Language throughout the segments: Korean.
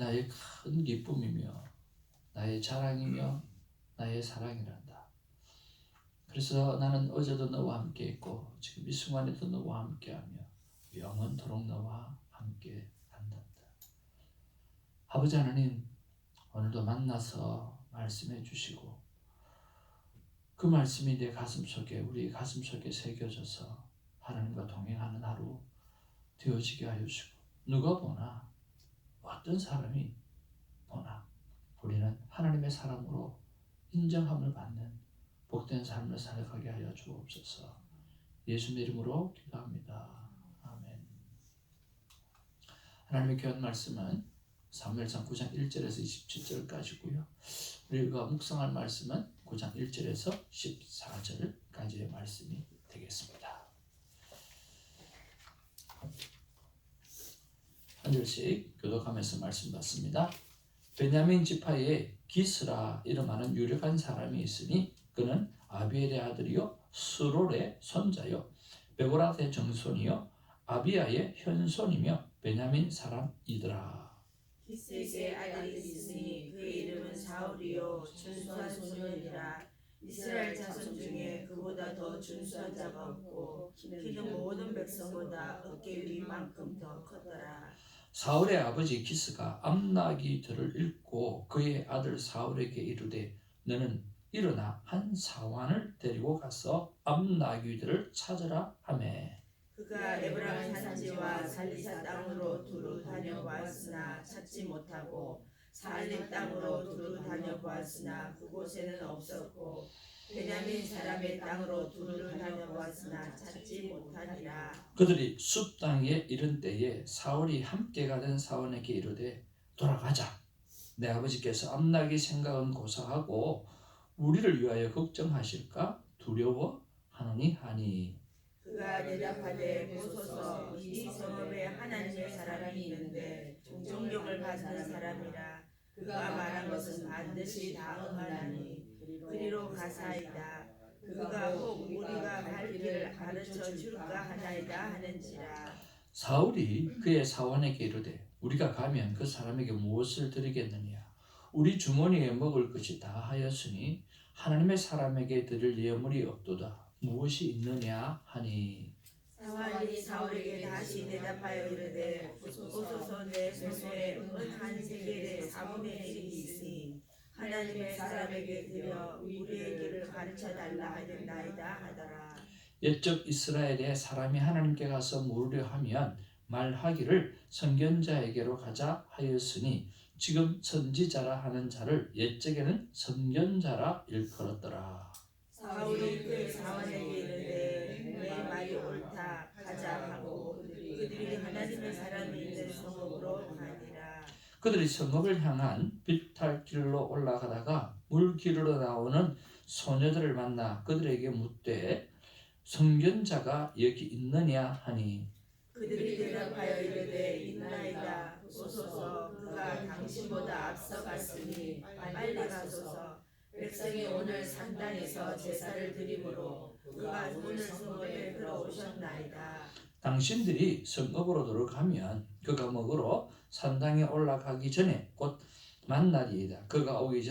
나의 큰 기쁨이며 나의 자랑이며 나의 사랑이란다. 그래서 나는 어제도 너와 함께 있고 지금 이 순간에도 너와 함께하며 영원토록 너와 함께 한단다. 아버지 하나님, 오늘도 만나서 말씀해 주시고 그 말씀이 내 가슴 속에, 우리 가슴 속에 새겨져서 하나님과 동행하는 하루 되어지게 하여 주시고, 누가 보나 어떤 사람이 보나 우리는 하나님의 사람으로 인정함을 받는 복된 삶을 살아가게 하여 주옵소서. 예수님 이름으로 기도합니다. 아멘. 하나님의 귀한 말씀은 사무엘상 9장 1절에서 27절까지고요. 우리가 묵상할 말씀은 9장 1절에서 14절까지의 말씀이 되겠습니다. 한 절씩 교독하면서 말씀 받습니다. 베냐민 지파에 기스라 이름하는 유력한 사람이 있으니 그는 아비엘의 아들이요 스롤의 손자요 베고라의 정손이요 아비야의 현손이며 베냐민 사람이더라. 기스의 아들이 있으니 그의 이름은 사울이요 준수한 소년이라. 이스라엘 자손 중에 그보다 더 준수한 자가 없고 키는 모든 백성보다 어깨 위만큼 더 컸더라. 사울의 아버지 기스가 암나기들을 읽고 그의 아들 사울에게 이르되 너는 일어나 한 사환을 데리고 가서 암나기들을 찾으라 하매 그가 에브라임 산지와 살리사 땅으로 두루 다녀보았으나 찾지 못하고 사알림 땅으로 두루 다녀보았으나 그곳에는 없었고 베냐민 사람의 땅으로 두루 다녀보았으나 찾지 못하니라. 그들이 숲 땅에 이른 때에 사울이 함께 가던 사원에게 이르되 돌아가자. 내 아버지께서 암나기 생각은 고사하고 우리를 위하여 걱정하실까 두려워하노니 하니. 그가 대답하되 보소서 이 성읍에 하나님의 사람이 있는데 존경을 받는 사람이라. 그가 말한 것은 반드시 다 응하나니 그리로 가사이다. 그가 혹 우리가 갈 길을 가르쳐 줄까 하나이다 하는지라. 사울이 그의 사원에게 이르되 우리가 가면 그 사람에게 무엇을 드리겠느냐. 우리 주머니에 먹을 것이 다 하였으니 하나님의 사람에게 드릴 예물이 없도다. 무엇이 있느냐 하니. 사울이 사울에게 다시 대답하여 이르되 보소서 내 손에 은 한 세겔의 4분의 1이 있으니 하나님의 사람에게 드려 우리의 길을 가르쳐달라 하였나이다 하더라. 옛적 이스라엘의 사람이 하나님께 가서 물으려 하면 말하기를 선견자에게로 가자 하였으니 지금 선지자라 하는 자를 옛적에는 선견자라 일컬었더라. 사울이 그 사원에게 이르되 내 말이 옳다 가자 하고 그들이 하나님의 사람이 있는 성읍으로 가니라. 그들이 성읍을 향한 비탈길로 올라가다가 물길으로 나오는 소녀들을 만나 그들에게 묻되 선견자가 여기 있느냐 하니. 그들이 대답하여 이르되 있나이다. 보소서 그가 당신보다 앞서갔으니 빨리 가소서. 백성이 오늘 산당에서 제사를 드리므로 그가 오늘 성읍에 들어오셨나이다. 당신들이 성읍으로 들어가면 그가 먹으러 산당에 올라가기 전에 곧 만나리이다. 그가 오기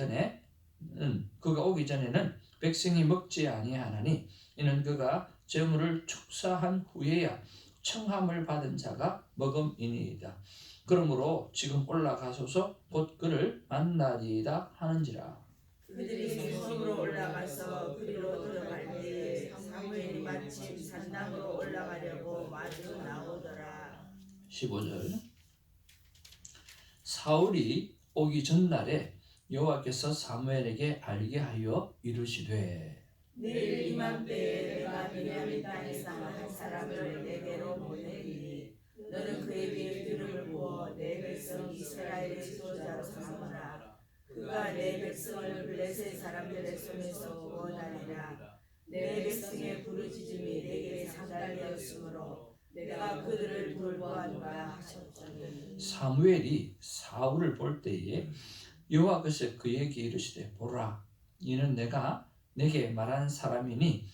전에는 백성이 먹지 아니하나니 이는 그가 제물을 축사한 후에야 청함을 받은 자가 먹음이니이다. 그러므로 지금 올라가소서 곧 그를 만나리이다 하는지라. 그들이 성읍으로 올라가서 그리로 들어갈 때에 사무엘이 마침 산당으로 올라가려고 마주 나오더라. 15절. 사울이 오기 전날에 여호와께서 사무엘에게 알게 하여 이르시되 내일 이맘때에 내가 베냐민 땅에서 한 사람을 내게로 보내리니 너는 그에게 기름을 부어 내 백성 이스라엘의 지도자로 삼으라. 그가 내 백성을 블레셋 사람들의 손에서 구원하리라. 내 백성의 부르짖음이 내게 상달되었으므로 내가 그들을 돌보아노라 하셨더니. 사무엘이 사울을 볼 때에 여호와께서 그에게 이르시되 보라 이는 내가 내게 말한 사람이니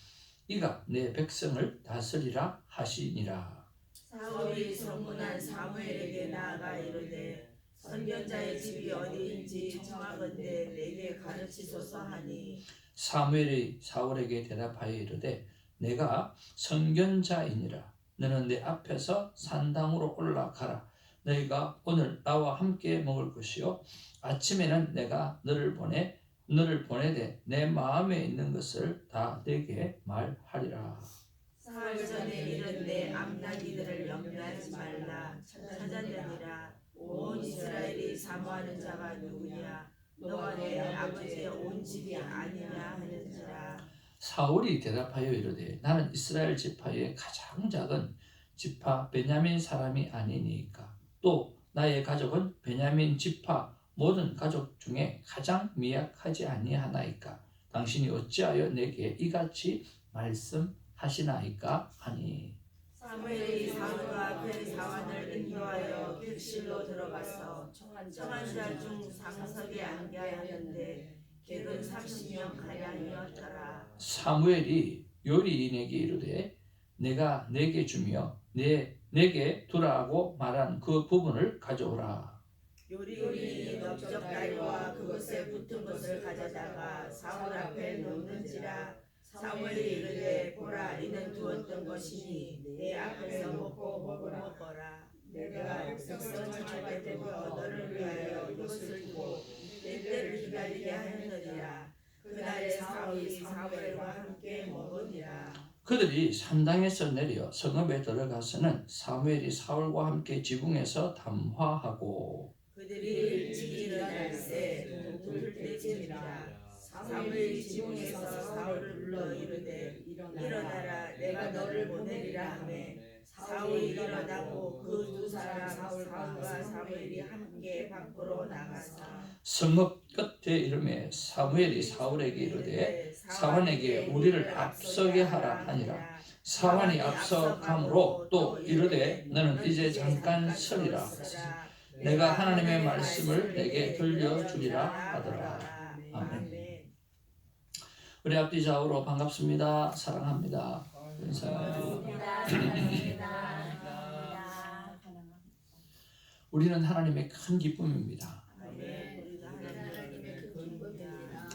이가 내 백성을 다스리라 하시니라. 사울이 성문한 사무엘에게 나아가 이르되 선견자의 집이 어디인지 청하건대 내게 가르치소서 하니 사무엘이 사울에게 대답하여 이르되 내가 선견자이니라. 너는 내 앞에서 산당으로 올라가라. 너희가 오늘 나와 함께 먹을 것이요 아침에는 내가 너를 보내되 내 마음에 있는 것을 다 내게 말하리라. 사흘 전에 이른데 암나기들을 염려하지 말라. 찾았느니라. 온 이스라엘이 사모하는 자가 누구냐? 너와 내 아버지의 온 집이 아니냐 하는지라. 사울이 대답하여 이르되 나는 이스라엘 지파의 가장 작은 지파 베냐민 사람이 아니니까 또 나의 가족은 베냐민 지파 모든 가족 중에 가장 미약하지 아니하나이까 당신이 어찌하여 내게 이같이 말씀하시나이까 하니 사무엘이 사울과 그의 사환을 인도하여 객실로 들어가서 청한 자 중 상석에 앉게 하였는데 객은 30명 가량이었더라. 사무엘이 요리인에게 이르되 내가 내게 주며 내게 두라고 말한 그 부분을 가져오라. 요리인이 넓적다리와 그것에 붙은 것을 가져다가 사울 앞에 놓는지라. 사무엘이 이르되 보라 이는 두었던 것이니 내 앞에서 먹어라. 내가 백성을 할 때부터 너를 위하여 이것을 두고 내 때를 기다리게 하였느니라. 그날에 사울이 사무엘과 함께 먹으니라. 그들이 산당에서 내려 성읍에 들어가서는 사무엘이 사울과 함께 지붕에서 담화하고 그들이 일찍 일어날새 동틀 때쯤이라. 사무엘이 지붕에서 사울을 불러 이르되 일어나라 내가 너를 보내리라 하매 사울이 일어나고 그 두 사람 사울과 사무엘이 함께 밖으로 나가사 성읍 끝에 이름에 사무엘이 사울에게 이르되 사환에게 우리를 앞서게 하라 하니라. 사환이 앞서감으로 또 이르되 너는 이제 잠깐 서리라 하시니 내가 하나님의 말씀을 내게 들려주리라 하더라. 아멘. 우리 앞뒤 좌우로 반갑습니다. 사랑합니다. 인사드리고 우리는 하나님의 큰 기쁨입니다.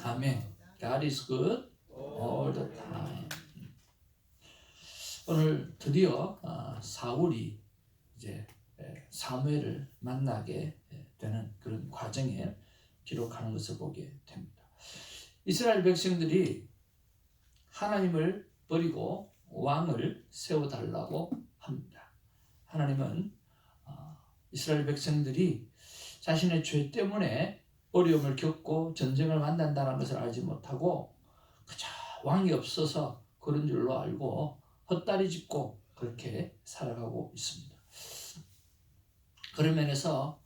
아멘. God is good all the time. 오늘 드디어 사울이 이제 사무엘을 만나게 되는 그런 과정에 기록하는 것을 보게 됩니다. 이스라엘 백성들이 하나님을 버리고 왕을 세워달라고 합니다. 하나님은 이스라엘 백성들이 자신의 죄 때문에 어려움을 겪고 전쟁을 만난다는 것을 알지 못하고 그저 왕이 없어서 그런 줄로 알고 헛다리 짚고 그렇게 살아가고 있습니다. 그런 면에서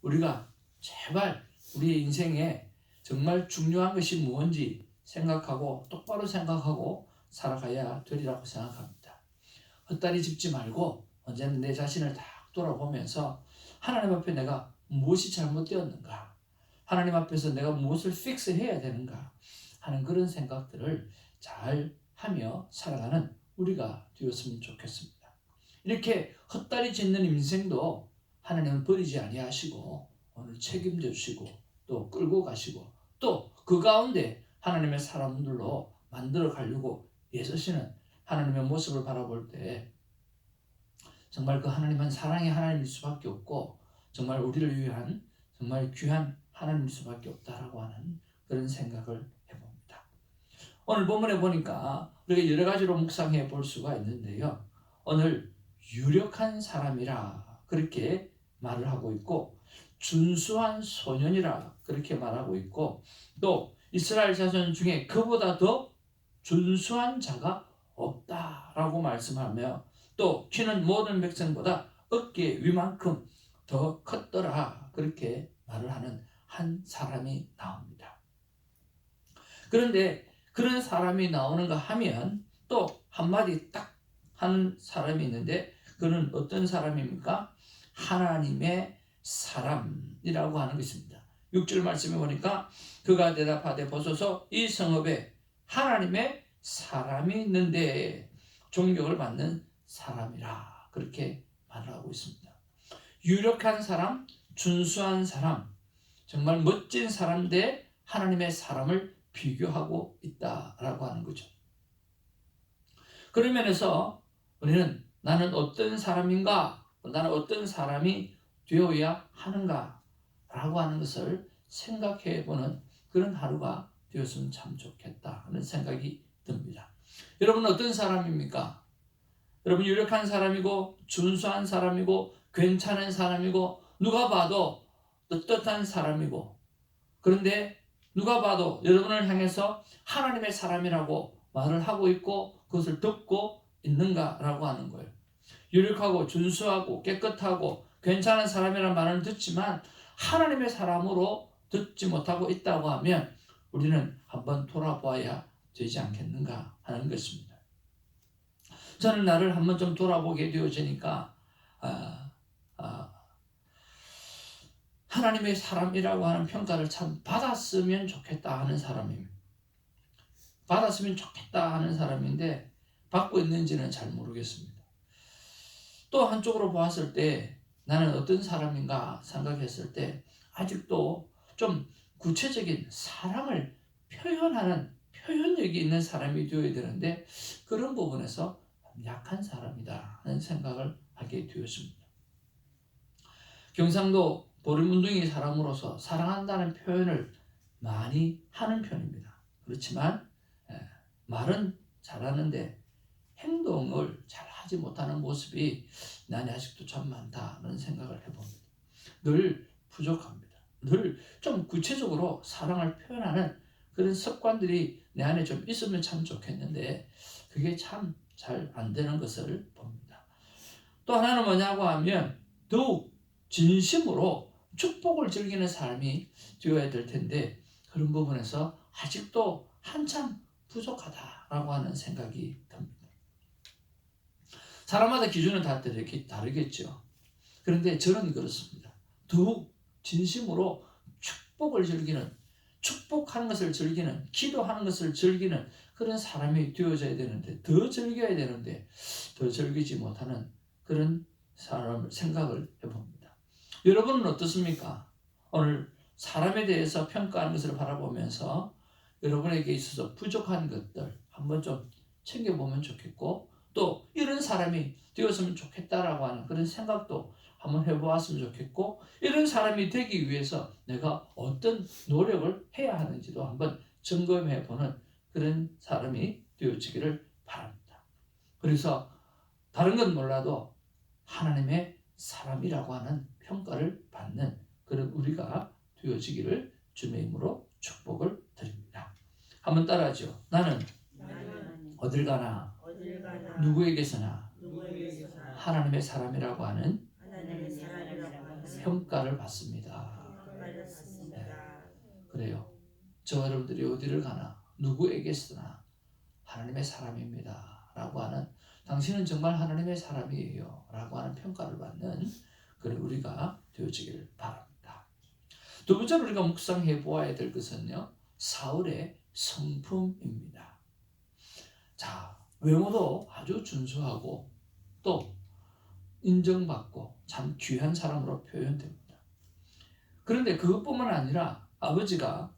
우리가 제발 우리 인생에 정말 중요한 것이 무엇인지 생각하고 똑바로 생각하고 살아가야 되리라고 생각합니다. 헛다리 짚지 말고 언제나 내 자신을 딱 돌아보면서 하나님 앞에 내가 무엇이 잘못되었는가, 하나님 앞에서 내가 무엇을 픽스해야 되는가 하는 그런 생각들을 잘 하며 살아가는 우리가 되었으면 좋겠습니다. 이렇게 헛다리 짚는 인생도 하나님은 버리지 아니하시고 오늘 책임져 주시고 또 끌고 가시고 또 그 가운데 하나님의 사람들로 만들어 가려고 애쓰시는 하나님의 모습을 바라볼 때 정말 그 하나님은 사랑의 하나님일 수밖에 없고 정말 우리를 위한 정말 귀한 하나님일 수밖에 없다라고 하는 그런 생각을 해봅니다. 오늘 본문에 보니까 우리가 여러 가지로 묵상해 볼 수가 있는데요. 오늘 유력한 사람이라 그렇게 말을 하고 있고 준수한 소년이라 그렇게 말하고 있고 또 이스라엘 자손 중에 그보다 더 준수한 자가 없다라고 말씀하며 또 키는 모든 백성보다 어깨 위만큼 더 컸더라 그렇게 말을 하는 한 사람이 나옵니다. 그런데 그런 사람이 나오는가 하면 또 한마디 딱 하는 사람이 있는데 그는 어떤 사람입니까? 하나님의 사람이라고 하는 것입니다. 6절 말씀에 보니까 그가 대답하되 보소서 이 성읍에 하나님의 사람이 있는데 존경을 받는 사람이라 그렇게 말을 하고 있습니다. 유력한 사람, 준수한 사람, 정말 멋진 사람 대 하나님의 사람을 비교하고 있다라고 하는 거죠. 그런 면에서 우리는 나는 어떤 사람인가, 나는 어떤 사람이 되어야 하는가 라고 하는 것을 생각해 보는 그런 하루가 되었으면 참 좋겠다 하는 생각이 듭니다. 여러분은 어떤 사람입니까? 여러분 유력한 사람이고 준수한 사람이고 괜찮은 사람이고 누가 봐도 떳떳한 사람이고, 그런데 누가 봐도 여러분을 향해서 하나님의 사람이라고 말을 하고 있고 그것을 듣고 있는가라고 하는 거예요. 유력하고 준수하고 깨끗하고 괜찮은 사람이라는 말을 듣지만 하나님의 사람으로 듣지 못하고 있다고 하면 우리는 한번 돌아보아야 되지 않겠는가 하는 것입니다. 저는 나를 한번 좀 돌아보게 되어지니까 하나님의 사람이라고 하는 평가를 참 받았으면 좋겠다 하는 사람입니다. 받았으면 좋겠다 하는 사람인데 받고 있는지는 잘 모르겠습니다. 또 한쪽으로 보았을 때 나는 어떤 사람인가 생각했을 때 아직도 좀 구체적인 사랑을 표현하는 표현력이 있는 사람이 되어야 되는데 그런 부분에서 약한 사람이다 하는 생각을 하게 되었습니다. 경상도 보리문둥이 사람으로서 사랑한다는 표현을 많이 하는 편입니다. 그렇지만 말은 잘하는데 행동을 잘 하지 못하는 모습이 나는 아직도 참 많다는 생각을 해봅니다. 늘 부족합니다. 늘 좀 구체적으로 사랑을 표현하는 그런 습관들이 내 안에 좀 있으면 참 좋겠는데 그게 참 잘 안 되는 것을 봅니다. 또 하나는 뭐냐고 하면 더욱 진심으로 축복을 즐기는 사람이 되어야 될 텐데 그런 부분에서 아직도 한참 부족하다라고 하는 생각이 듭니다. 사람마다 기준은 다 다르겠죠. 그런데 저는 그렇습니다. 더욱 진심으로 축복을 즐기는, 축복하는 것을 즐기는, 기도하는 것을 즐기는 그런 사람이 되어져야 되는데 더 즐겨야 되는데 더 즐기지 못하는 그런 사람을 생각을 해봅니다. 여러분은 어떻습니까? 오늘 사람에 대해서 평가하는 것을 바라보면서 여러분에게 있어서 부족한 것들 한번 좀 챙겨보면 좋겠고 또 이런 사람이 되었으면 좋겠다라고 하는 그런 생각도 한번 해보았으면 좋겠고 이런 사람이 되기 위해서 내가 어떤 노력을 해야 하는지도 한번 점검해보는 그런 사람이 되어지기를 바랍니다. 그래서 다른 건 몰라도 하나님의 사람이라고 하는 평가를 받는 그런 우리가 되어지기를 주님의 이름으로 축복을 드립니다. 한번 따라하죠. 나는 어딜 가나 누구에게서나 하나님의 사람이라고 하는 평가를 받습니다. 그래요. 저 여러분들이 어디를 가나 누구에게서나 하나님의 사람입니다 라고 하는 당신은 정말 하나님의 사람이에요 라고 하는 평가를 받는 그런 우리가 되어지기를 바랍니다. 두 번째로 우리가 묵상해 보아야 될 것은요, 사울의 성품입니다. 자, 외모도 아주 준수하고 또 인정받고 참 귀한 사람으로 표현됩니다. 그런데 그것뿐만 아니라 아버지가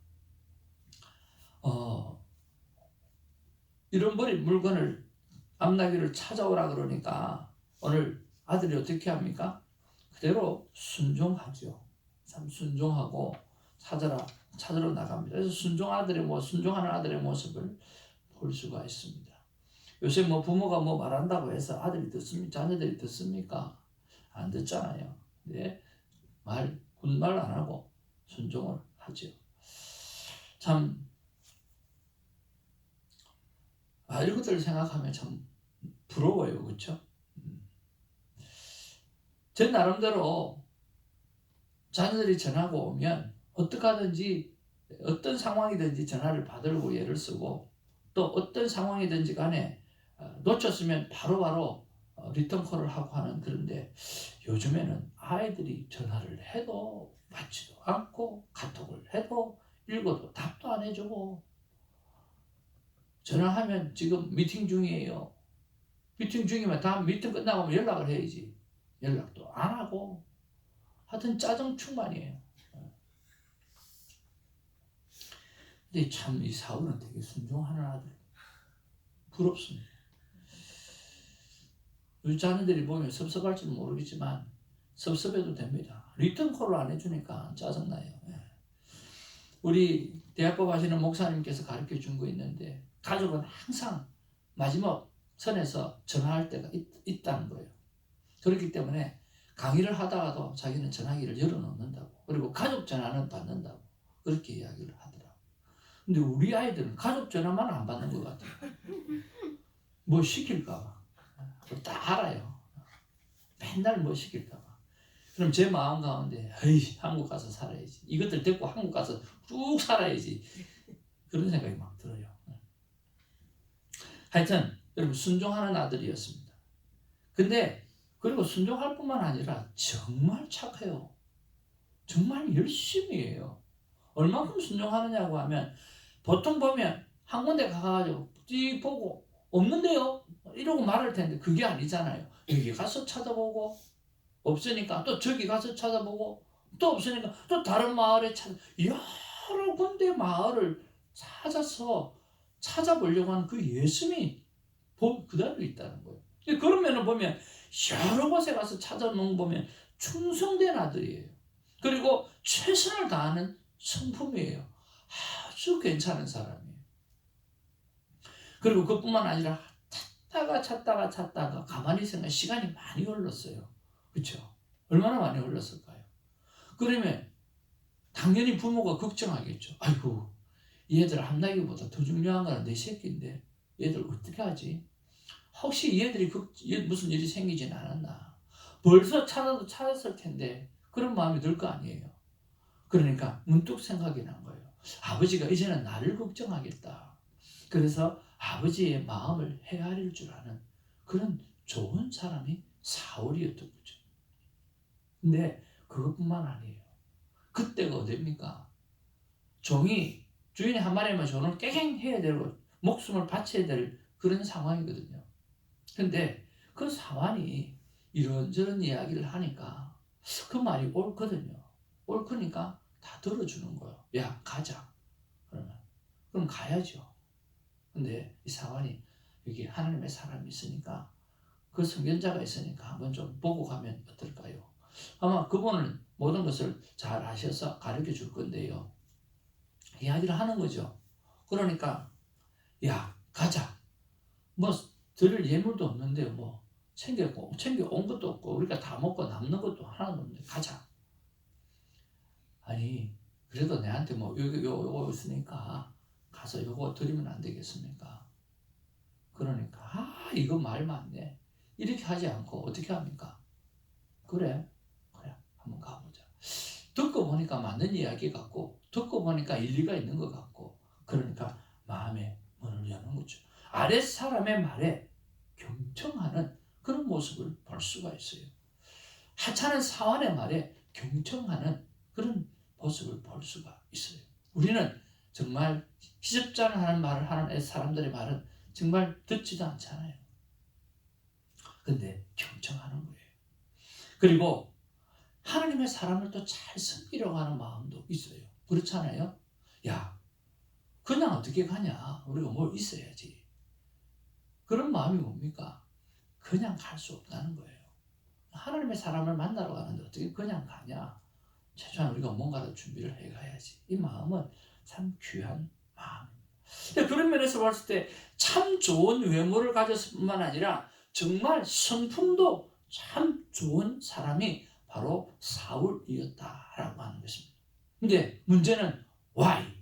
잃어버린 물건을 암나귀를 찾아오라 그러니까 오늘 아들이 어떻게 합니까? 그대로 순종하죠. 참 순종하고 찾으러 나갑니다. 그래서 순종하는 아들의 모습을 볼 수가 있습니다. 요새 부모가 말한다고 해서 아들이 듣습니까? 자녀들이 듣습니까? 안 듣잖아요. 네, 군말 안 하고 순종을 하죠. 참 이런 것들을 생각하면 참 부러워요. 그렇죠? 제 나름대로 자녀들이 전화가 오면 어떻게 하든지 어떤 상황이든지 전화를 받으려고 애를 쓰고 또 어떤 상황이든지 간에 놓쳤으면 바로바로 리턴콜을 하고 하는 그런데 요즘에는 아이들이 전화를 해도 받지도 않고 카톡을 해도 읽어도 답도 안 해주고 전화하면 지금 미팅 중이에요. 미팅 중이면 다음 미팅 끝나고 연락을 해야지. 연락도 안 하고 하여튼 짜증 충만이에요. 근데 참 이 사울은 되게 순종하는 아들. 부럽습니다. 우리 자녀들이 보면 섭섭할지는 모르겠지만 섭섭해도 됩니다. 리턴콜을 안 해주니까 짜증나요. 우리 대학법 하시는 목사님께서 가르쳐 준 거 있는데 가족은 항상 마지막 선에서 전화할 때가 있다는 거예요. 그렇기 때문에 강의를 하다가도 자기는 전화기를 열어놓는다고, 그리고 가족 전화는 받는다고 그렇게 이야기를 하더라고요. 근데 우리 아이들은 가족 전화만 안 받는 것 같아요. 뭐 시킬까 봐. 다 알아요. 맨날 뭐 시킬까 봐. 그럼 제 마음 가운데 에이, 한국 가서 살아야지. 이것들 데리고 한국 가서 쭉 살아야지. 그런 생각이 막 들어요. 하여튼 여러분 순종하는 아들이었습니다. 근데 그리고 순종할 뿐만 아니라 정말 착해요. 정말 열심히 해요. 얼마큼 순종하느냐고 하면 보통 보면 한 군데 가가지고 쭉 보고 없는데요? 이러고 말할 텐데 그게 아니잖아요. 여기 가서 찾아보고 없으니까 또 저기 가서 찾아보고 또 없으니까 또 다른 마을에 여러 군데 마을을 찾아보려고 하는 그 예심이 그대로 있다는 거예요. 그러면 보면 여러 곳에 가서 찾아놓은 보면 충성된 아들이에요. 그리고 최선을 다하는 성품이에요. 아주 괜찮은 사람이에요. 그리고 그뿐만 아니라 찾다가 가만히 생각 시간이 많이 흘렀어요. 그렇죠? 얼마나 많이 흘렀을까요? 그러면 당연히 부모가 걱정하겠죠. 아이고 얘들 한나기보다 더 중요한 건 내 새끼인데 얘들 어떻게 하지? 혹시 얘들이 무슨 일이 생기진 않았나? 벌써 찾았을 텐데 그런 마음이 들 거 아니에요. 그러니까 문득 생각이 난 거예요. 아버지가 이제는 나를 걱정하겠다. 그래서 아버지의 마음을 헤아릴 줄 아는 그런 좋은 사람이 사울이었던 거죠. 근데 그것뿐만 아니에요. 그때가 어딥니까? 종이 주인이 한 마리만 줘는 깨갱해야 되고 목숨을 바쳐야 될 그런 상황이거든요. 근데 그 사환이 이런저런 이야기를 하니까 그 말이 옳거든요. 옳으니까 다 들어주는 거예요. 야 가자. 그럼 가야죠. 근데 이 사환이 여기 하나님의 사람이 있으니까 그 선견자가 있으니까 한번 좀 보고 가면 어떨까요? 아마 그분은 모든 것을 잘 아셔서 가르쳐 줄 건데요. 이야기를 하는 거죠. 그러니까 야 가자. 뭐 드릴 예물도 없는데 뭐 챙겨온 것도 없고 우리가 다 먹고 남는 것도 하나도 없는데 가자. 아니 그래도 내한테 뭐 요거 있으니까 가서 요거 드리면 안 되겠습니까? 그러니까 이거 말 맞네. 이렇게 하지 않고 어떻게 합니까? 그래 한번 가보자. 듣고 보니까 맞는 이야기 같고 듣고 보니까 일리가 있는 것 같고 그러니까 마음의 문을 여는 거죠. 아랫 사람의 말에 경청하는 그런 모습을 볼 수가 있어요. 하찮은 사환의 말에 경청하는 그런 모습을 볼 수가 있어요. 우리는 정말 시접잖은 말을 하는 사람들의 말은 정말 듣지도 않잖아요. 근데 경청하는 거예요. 그리고 하나님의 사람을 또 잘 섬기려고 하는 마음도 있어요. 그렇잖아요. 야 그냥 어떻게 가냐. 우리가 뭘 있어야지. 그런 마음이 뭡니까? 그냥 갈 수 없다는 거예요. 하나님의 사람을 만나러 가는데 어떻게 그냥 가냐. 최소한 우리가 뭔가를 준비를 해가야지. 이 마음은 참 귀한 마음입니다. 그런 면에서 봤을 때 참 좋은 외모를 가졌을 뿐만 아니라 정말 성품도 참 좋은 사람이 바로 사울이었다라고 하는 것입니다. 근데 문제는 why?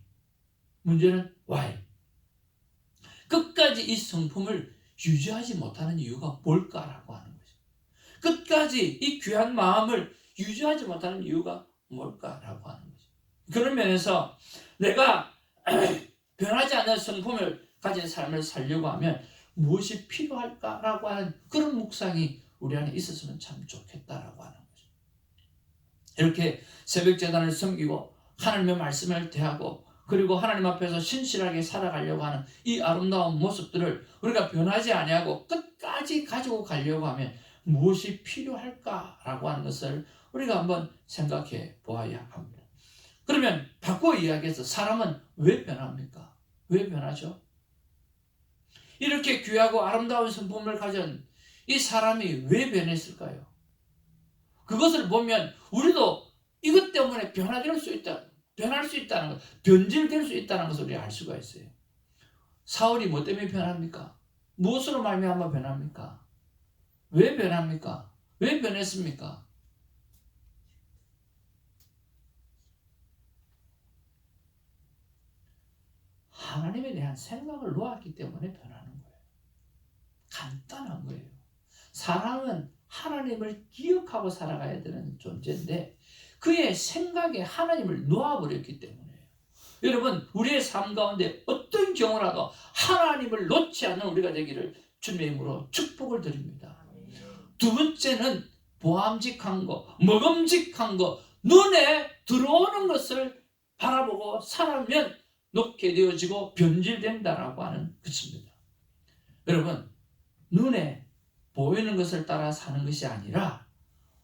끝까지 이 성품을 유지하지 못하는 이유가 뭘까라고 하는 거죠. 끝까지 이 귀한 마음을 유지하지 못하는 이유가 뭘까라고 하는 거죠. 그런 면에서 내가 변하지 않는 성품을 가진 삶을 살려고 하면 무엇이 필요할까라고 하는 그런 묵상이 우리 안에 있었으면 참 좋겠다라고 하는 거죠. 이렇게 새벽 제단을 섬기고 하나님의 말씀을 대하고 그리고 하나님 앞에서 신실하게 살아가려고 하는 이 아름다운 모습들을 우리가 변하지 아니하고 끝까지 가지고 가려고 하면 무엇이 필요할까라고 하는 것을 우리가 한번 생각해 보아야 합니다. 그러면 바꿔 이야기해서 사람은 왜 변합니까? 왜 변하죠? 이렇게 귀하고 아름다운 성품을 가진 이 사람이 왜 변했을까요? 그것을 보면 우리도 이것 때문에 변할 수 있다는 것, 변질될 수 있다는 것을 우리가 알 수가 있어요. 사울이 뭐 때문에 변합니까? 무엇으로 말미암아 변합니까? 왜 변합니까? 왜 변했습니까? 하나님에 대한 생각을 놓았기 때문에 변하는 거예요. 간단한 거예요. 사람은 하나님을 기억하고 살아가야 되는 존재인데 그의 생각에 하나님을 놓아버렸기 때문에요. 여러분, 우리의 삶 가운데 어떤 경우라도 하나님을 놓지 않는 우리가 되기를 주님의 이름으로 축복을 드립니다. 두 번째는 보암직한 거, 먹음직한 거, 눈에 들어오는 것을 바라보고 살아면 높게 되어지고 변질된다라고 하는 것입니다. 여러분, 눈에 보이는 것을 따라 사는 것이 아니라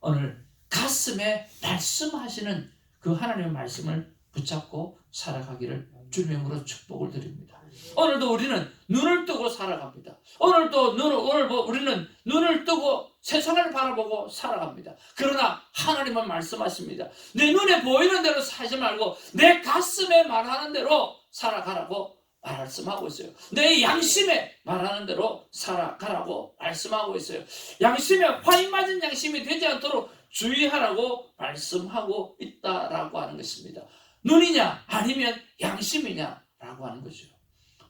오늘 가슴에 말씀하시는 그 하나님의 말씀을 붙잡고 살아가기를 주님의 이름으로 축복을 드립니다. 오늘도 우리는 눈을 뜨고 살아갑니다. 오늘 우리는 눈을 뜨고 세상을 바라보고 살아갑니다. 그러나 하나님은 말씀하십니다. 내 눈에 보이는 대로 살지 말고 내 가슴에 말하는 대로 살아가라고 말씀하고 있어요. 내 양심에 말하는 대로 살아가라고 말씀하고 있어요. 양심에 화인 맞은 양심이 되지 않도록 주의하라고 말씀하고 있다라고 하는 것입니다. 눈이냐 아니면 양심이냐라고 하는 거죠.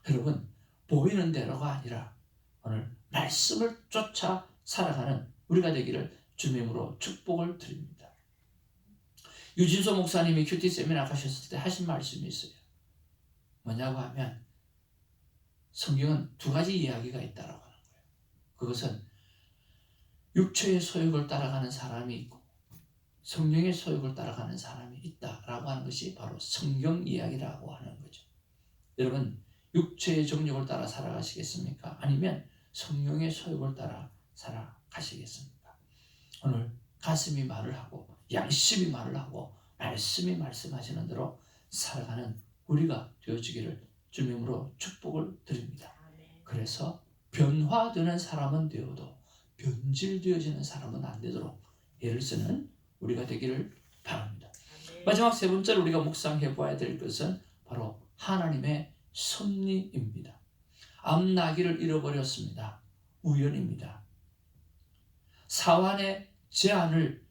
여러분, 보이는 대로가 아니라 오늘 말씀을 쫓아 살아가는 우리가 되기를 주님의 이름으로 축복을 드립니다. 유진소 목사님이 큐티 세미나 가셨을 때 하신 말씀이 있어요. 뭐냐고 하면 성경은 두 가지 이야기가 있다고 하는 거예요. 그것은 육체의 소욕을 따라가는 사람이 있고 성령의 소욕을 따라가는 사람이 있다라고 하는 것이 바로 성경 이야기라고 하는 거죠. 여러분, 육체의 정욕을 따라 살아가시겠습니까? 아니면 성령의 소욕을 따라 살아가시겠습니까? 오늘 가슴이 말을 하고 양심이 말을 하고 말씀이 말씀하시는 대로 살아가는 우리가 되어지기를 주님으로 축복을 드립니다. 그래서 변화되는 사람은 되어도 변질되어지는 사람은 안 되도록 애를 쓰는 우리가 되기를 바랍니다. 마지막 세 번째로 우리가 묵상해 보아야 될 것은 바로 하나님의 섭리입니다. 암나기를 잃어버렸습니다. 우연입니다. 사환의 제안을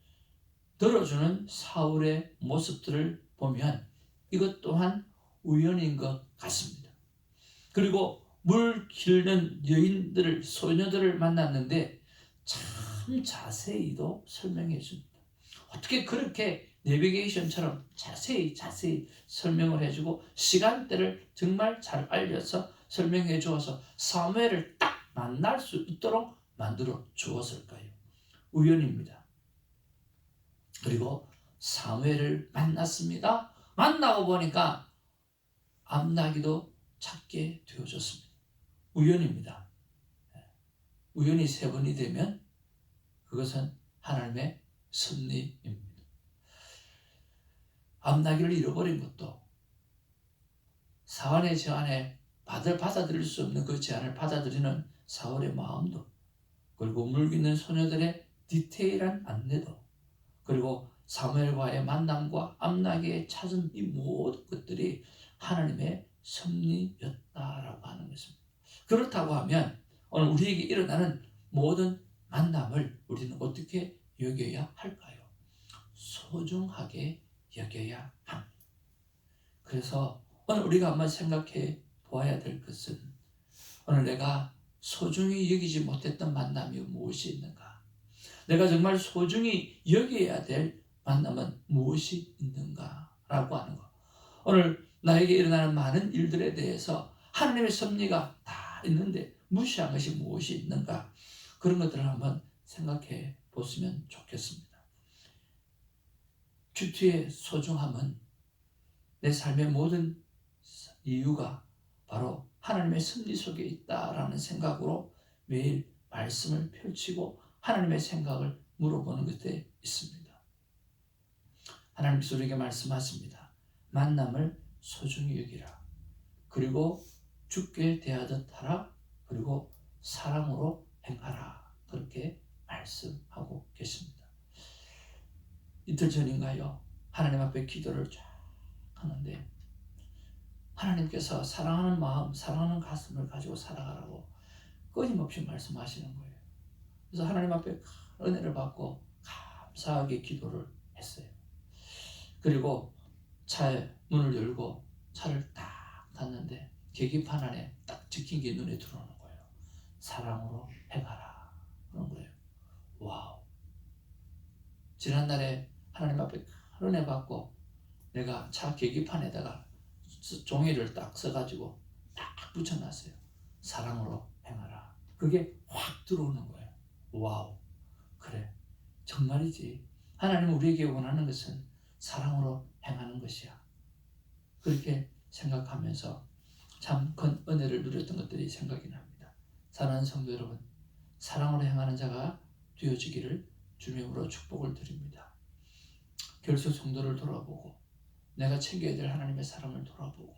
들어주는 사울의 모습들을 보면 이것 또한 우연인 것 같습니다. 그리고 물 기르는 여인들을, 소녀들을 만났는데 참 자세히도 설명해 줍니다. 어떻게 그렇게 내비게이션처럼 자세히 설명을 해주고 시간대를 정말 잘 알려서 설명해 주어서 사무엘을 딱 만날 수 있도록 만들어 주었을까요? 우연입니다. 그리고 사무엘을 만났습니다. 만나고 보니까 암나기도 찾게 되어졌습니다. 우연입니다. 우연이 세 번이 되면 그것은 하나님의 섭리입니다. 암나기를 잃어버린 것도 사환의 제안에 받아들일 수 없는 그 제안을 받아들이는 사울의 마음도, 그리고 물기는 소녀들의 디테일한 안내도, 그리고 사무엘과의 만남과 암나기의 찾은 이 모든 것들이 하나님의 섭리였다라고 하는 것입니다. 그렇다고 하면 오늘 우리에게 일어나는 모든 만남을 우리는 어떻게 여겨야 할까요? 소중하게 여겨야 합니다. 그래서 오늘 우리가 한번 생각해 보아야 될 것은 오늘 내가 소중히 여기지 못했던 만남이 무엇이 있는가? 내가 정말 소중히 여겨야 될 만남은 무엇이 있는가? 라고 하는 거. 오늘 나에게 일어나는 많은 일들에 대해서 하나님의 섭리가 다 있는데 무시한 것이 무엇이 있는가? 그런 것들을 한번 생각해 보시면 좋겠습니다. 큐티의 소중함은 내 삶의 모든 이유가 바로 하나님의 섭리 속에 있다라는 생각으로 매일 말씀을 펼치고 하나님의 생각을 물어보는 것에 있습니다. 하나님께서 우리에게 말씀하십니다. 만남을 소중히 여기라. 그리고 주께 대하듯 하라. 그리고 사랑으로 행하라. 그렇게 말씀하고 계십니다. 이틀 전인가요? 하나님 앞에 기도를 쫙 하는데 하나님께서 사랑하는 마음, 사랑하는 가슴을 가지고 살아가라고 끊임없이 말씀하시는 거예요. 그래서 하나님 앞에 은혜를 받고 감사하게 기도를 했어요. 그리고 차에 문을 열고 차를 딱 닫는데 계기판 안에 딱 적힌 게 눈에 들어오는 거예요. 사랑으로 행하라. 그런 거예요. 와우. 지난날에 하나님 앞에 은혜 받고 내가 차 계기판에다가 종이를 딱 써가지고 딱 붙여놨어요. 사랑으로 행하라. 그게 확 들어오는 거예요. 와우. 그래. 정말이지. 하나님 우리에게 원하는 것은 사랑으로 행하는 것이야. 그렇게 생각하면서 참 큰 은혜를 누렸던 것들이 생각이 납니다. 사랑하는 성도 여러분, 사랑으로 행하는 자가 되어지기를 주님으로 축복을 드립니다. 결속 성도를 돌아보고 내가 챙겨야 될 하나님의 사랑을 돌아보고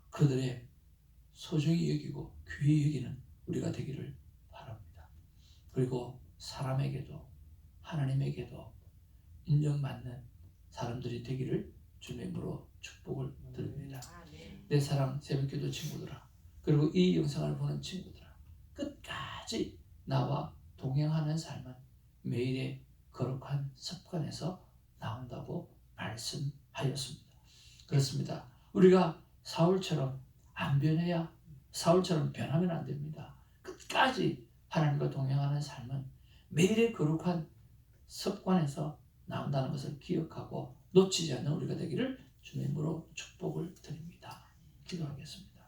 그들의 소중히 여기고 귀히 여기는 우리가 되기를 바랍니다. 그리고 사람에게도 하나님에게도 인정받는 사람들이 되기를 주님으로 축복을 드립니다. 내 사랑 새벽기도 친구들아, 그리고 이 영상을 보는 친구들아, 끝까지 나와 동행하는 삶은 매일의 거룩한 습관에서 나온다고 말씀하였습니다. 그렇습니다. 우리가 사울처럼 안 변해야, 사울처럼 변하면 안 됩니다. 끝까지 하나님과 동행하는 삶은 매일의 거룩한 습관에서 나온다는 것을 기억하고 놓치지 않는 우리가 되기를 주님으로 축복을 드립니다. 기도하겠습니다.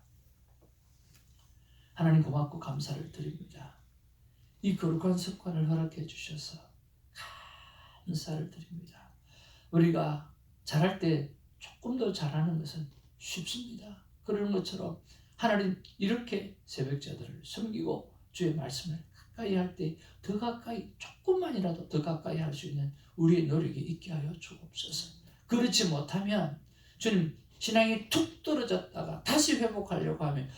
하나님 고맙고 감사를 드립니다. 이 거룩한 습관을 허락해 주셔서 감사를 드립니다. 우리가 잘할 때 조금 더 잘하는 것은 쉽습니다. 그런 것처럼 하나님 이렇게 새벽자들을 섬기고 주의 말씀을 가까이 할 때 더 가까이, 조금만이라도 더 가까이 할 수 있는 우리의 노력이 있게 하여 주옵소서. 그렇지 못하면 주님, 신앙이 툭 떨어졌다가 다시 회복하려고 하면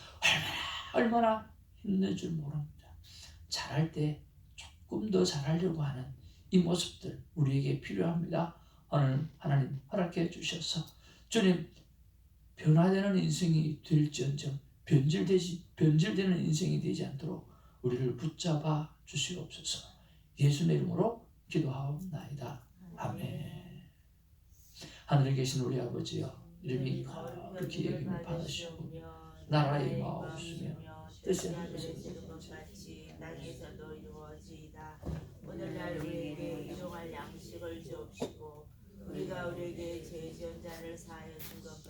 얼마나 힘든 줄 모릅니다. 잘할 때 조금 더 잘하려고 하는 이 모습들 우리에게 필요합니다. 오늘 하나님 허락해 주셔서 주님, 변화되는 인생이 될지언정 변질되는 인생이 되지 않도록 우리를 붙잡아 주시옵소서. 예수의 이름으로 기도하옵나이다. 아멘. 하늘에 계신 우리 아버지여, 이름이 거룩히 여김을 받으시고 나라의 마옵시며 뜻이 하늘에서 같이 땅에서도 이루어지이다. 오늘날 우리에게 일용할 양식을 주옵시고 우리가 우리에게 죄 지은 자를 사하여 준 것 같이